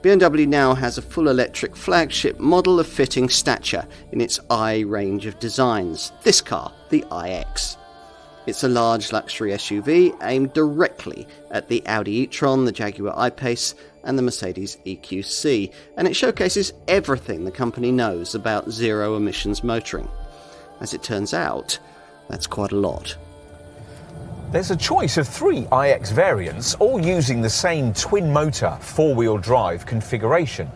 BMW now has a full electric flagship model of fitting stature in its I range of designs. This car, the iX. It's a large luxury SUV aimed directly at the Audi e-tron, the Jaguar I-Pace and the Mercedes EQC, and it showcases everything the company knows about zero emissions motoring. As it turns out, that's quite a lot. There's a choice of 3 iX variants, all using the same twin-motor, four-wheel drive configuration.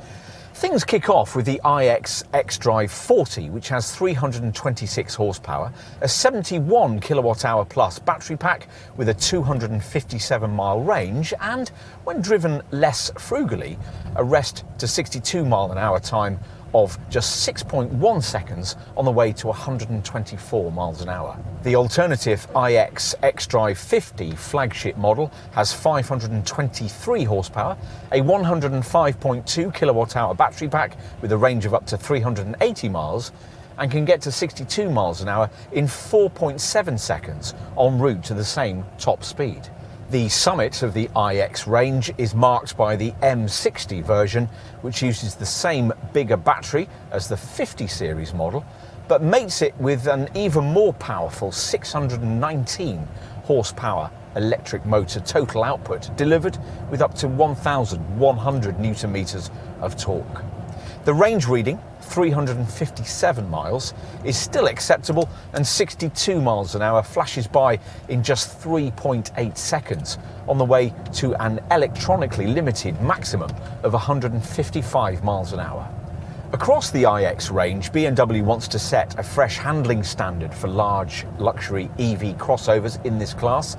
Things kick off with the iX XDRIVE40, which has 326 horsepower, a 71 kilowatt-hour plus battery pack with a 257-mile range, and, when driven less frugally, a rest to 62-mile-an-hour time of just 6.1 seconds on the way to 124 miles an hour. The alternative iX XDRIVE40 flagship model has 523 horsepower, a 105.2 kilowatt-hour battery pack with a range of up to 380 miles, and can get to 62 miles an hour in 4.7 seconds en route to the same top speed. The summit of the iX range is marked by the M60 version, which uses the same bigger battery as the 50 series model, but mates it with an even more powerful 619 horsepower electric motor total output, delivered with up to 1,100 newton meters of torque. The range reading, 357 miles, is still acceptable, and 62 miles an hour flashes by in just 3.8 seconds on the way to an electronically limited maximum of 155 miles an hour. Across the iX range, BMW wants to set a fresh handling standard for large luxury EV crossovers in this class.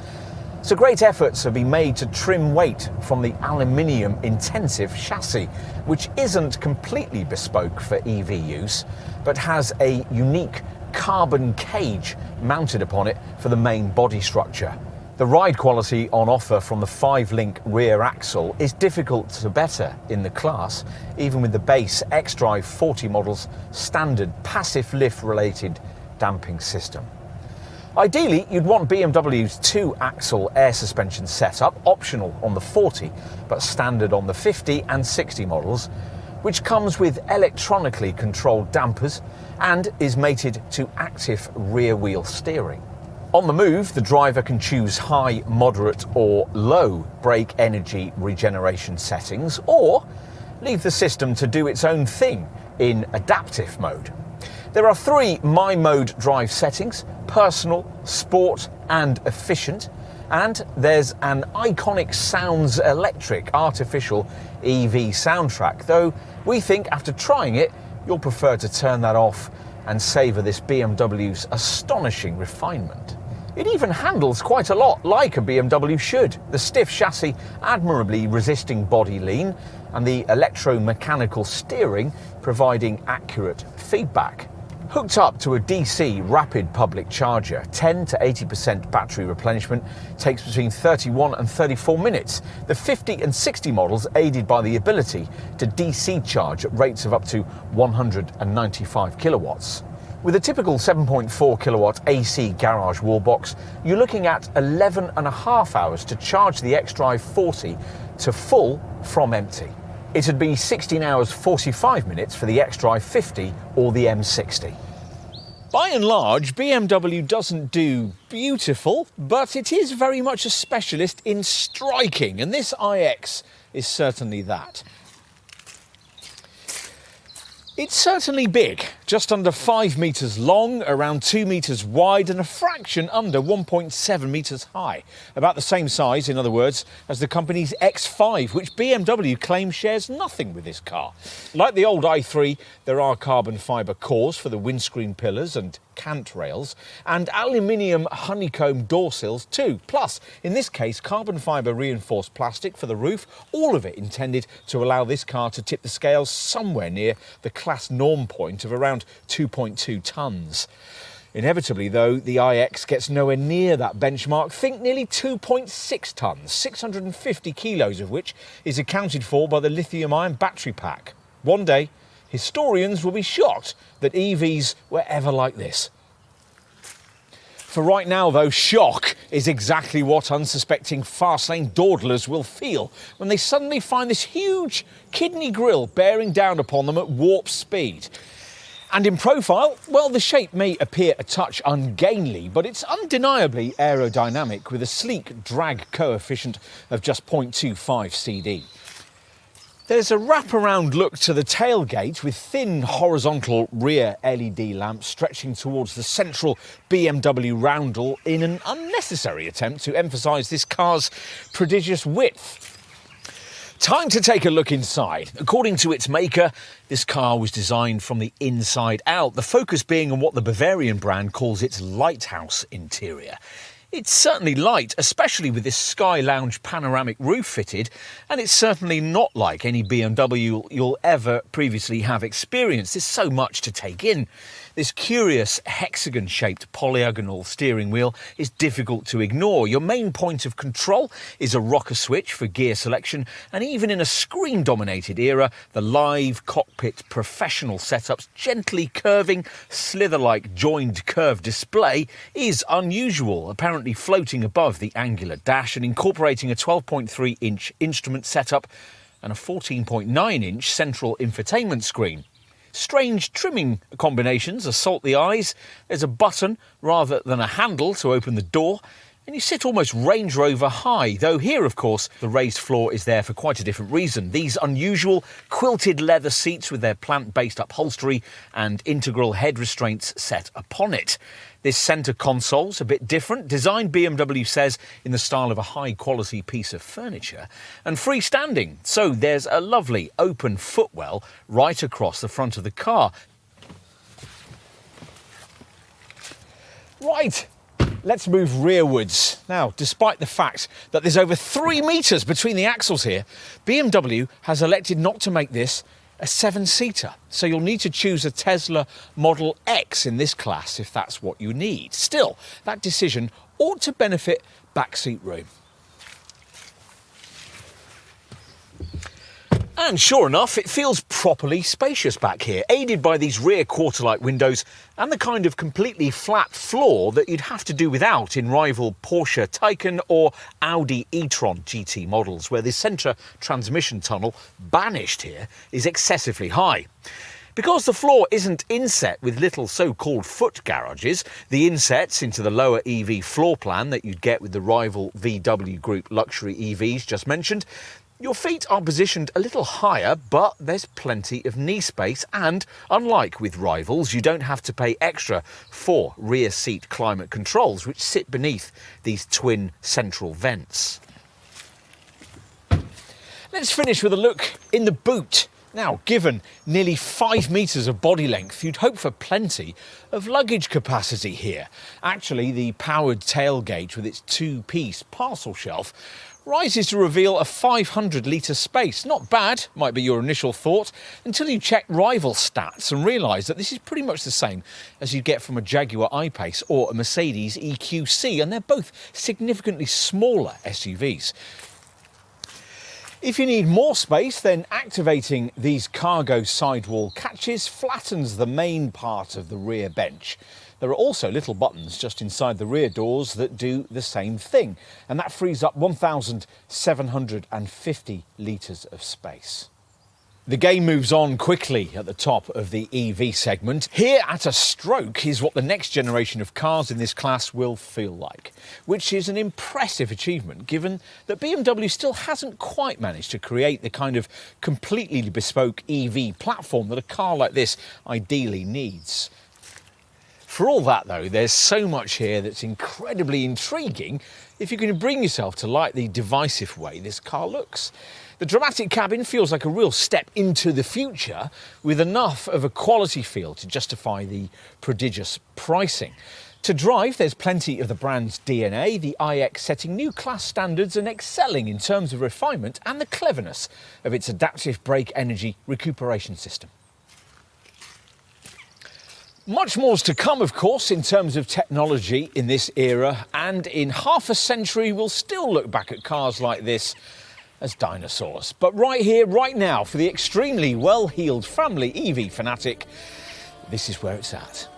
So great efforts have been made to trim weight from the aluminium-intensive chassis, which isn't completely bespoke for EV use, but has a unique carbon cage mounted upon it for the main body structure. The ride quality on offer from the 5-link rear axle is difficult to better in the class, even with the base XDRIVE40 model's standard passive lift-related damping system. Ideally, you'd want BMW's 2-axle air suspension setup, optional on the 40, but standard on the 50 and 60 models, which comes with electronically controlled dampers and is mated to active rear-wheel steering. On the move, the driver can choose high, moderate or low brake energy regeneration settings, or leave the system to do its own thing in adaptive mode. There are 3 My Mode drive settings: personal, sport and efficient, and there's an iconic Sounds Electric artificial EV soundtrack, though we think after trying it you'll prefer to turn that off and savour this BMW's astonishing refinement. It even handles quite a lot like a BMW should, the stiff chassis admirably resisting body lean, and the electromechanical steering providing accurate feedback. Hooked up to a DC rapid public charger, 10 to 80% battery replenishment takes between 31 and 34 minutes. The 50 and 60 models aided by the ability to DC charge at rates of up to 195 kilowatts. With a typical 7.4 kilowatt AC garage wall box, you're looking at 11.5 hours to charge the XDRIVE40 to full from empty. It'd be 16 hours 45 minutes for the XDRIVE50 or the M60. By and large, BMW doesn't do beautiful, but it is very much a specialist in striking, and this iX is certainly that. It's certainly big, just under 5 metres long, around 2 metres wide and a fraction under 1.7 metres high. About the same size, in other words, as the company's X5, which BMW claims shares nothing with this car. Like the old i3, there are carbon fibre cores for the windscreen pillars and cant rails, and aluminium honeycomb door sills too. Plus, in this case, carbon fibre reinforced plastic for the roof, all of it intended to allow this car to tip the scales somewhere near the class norm point of around 2.2 tonnes. Inevitably, though, the iX gets nowhere near that benchmark. Think nearly 2.6 tonnes, 650 kilos of which is accounted for by the lithium-ion battery pack. One day, historians will be shocked that EVs were ever like this. For right now, though, shock is exactly what unsuspecting fast-lane dawdlers will feel when they suddenly find this huge kidney grille bearing down upon them at warp speed. And in profile, well, the shape may appear a touch ungainly, but it's undeniably aerodynamic with a sleek drag coefficient of just 0.25 CD. There's a wraparound look to the tailgate with thin horizontal rear LED lamps stretching towards the central BMW roundel in an unnecessary attempt to emphasise this car's prodigious width. Time to take a look inside. According to its maker, this car was designed from the inside out, the focus being on what the Bavarian brand calls its lighthouse interior. It's certainly light, especially with this Sky Lounge panoramic roof fitted, and it's certainly not like any BMW you'll ever previously have experienced. There's so much to take in. This curious hexagon-shaped polygonal steering wheel is difficult to ignore. Your main point of control is a rocker switch for gear selection, and even in a screen-dominated era, the live cockpit professional setup's gently curving, slither-like joined curve display is unusual, apparently floating above the angular dash and incorporating a 12.3-inch instrument setup and a 14.9-inch central infotainment screen. Strange trimming combinations assault the eyes. There's a button rather than a handle to open the door, and you sit almost Range Rover high, though here, of course, the raised floor is there for quite a different reason. These unusual quilted leather seats with their plant-based upholstery and integral head restraints set upon it. This centre console's a bit different, designed, BMW says, in the style of a high-quality piece of furniture, and freestanding, so there's a lovely open footwell right across the front of the car. Right, let's move rearwards. Now, despite the fact that there's over 3 metres between the axles here, BMW has elected not to make this a 7-seater, so you'll need to choose a Tesla Model X in this class if that's what you need. Still, that decision ought to benefit backseat room. And sure enough, it feels properly spacious back here, aided by these rear quarter-light windows and the kind of completely flat floor that you'd have to do without in rival Porsche Taycan or Audi e-tron GT models, where the centre transmission tunnel, banished here, is excessively high. Because the floor isn't inset with little so-called foot garages, the insets into the lower EV floor plan that you'd get with the rival VW Group luxury EVs just mentioned, your feet are positioned a little higher, but there's plenty of knee space, and unlike with rivals, you don't have to pay extra for rear seat climate controls, which sit beneath these twin central vents. Let's finish with a look in the boot. Now, given nearly 5 metres of body length, you'd hope for plenty of luggage capacity here. Actually, the powered tailgate with its 2-piece parcel shelf rises to reveal a 500-litre space. Not bad, might be your initial thought, until you check rival stats and realise that this is pretty much the same as you get from a Jaguar I-Pace or a Mercedes EQC, and they're both significantly smaller SUVs. If you need more space, then activating these cargo sidewall catches flattens the main part of the rear bench. There are also little buttons just inside the rear doors that do the same thing, and that frees up 1,750 litres of space. The game moves on quickly at the top of the EV segment. Here at a stroke is what the next generation of cars in this class will feel like, which is an impressive achievement given that BMW still hasn't quite managed to create the kind of completely bespoke EV platform that a car like this ideally needs. For all that, though, there's so much here that's incredibly intriguing if you can bring yourself to like the divisive way this car looks. The dramatic cabin feels like a real step into the future, with enough of a quality feel to justify the prodigious pricing. To drive, there's plenty of the brand's DNA, the iX setting new class standards and excelling in terms of refinement and the cleverness of its adaptive brake energy recuperation system. Much more's to come, of course, in terms of technology in this era, and in half a century we'll still look back at cars like this as dinosaurs. But right here, right now, for the extremely well-heeled family EV fanatic, this is where it's at.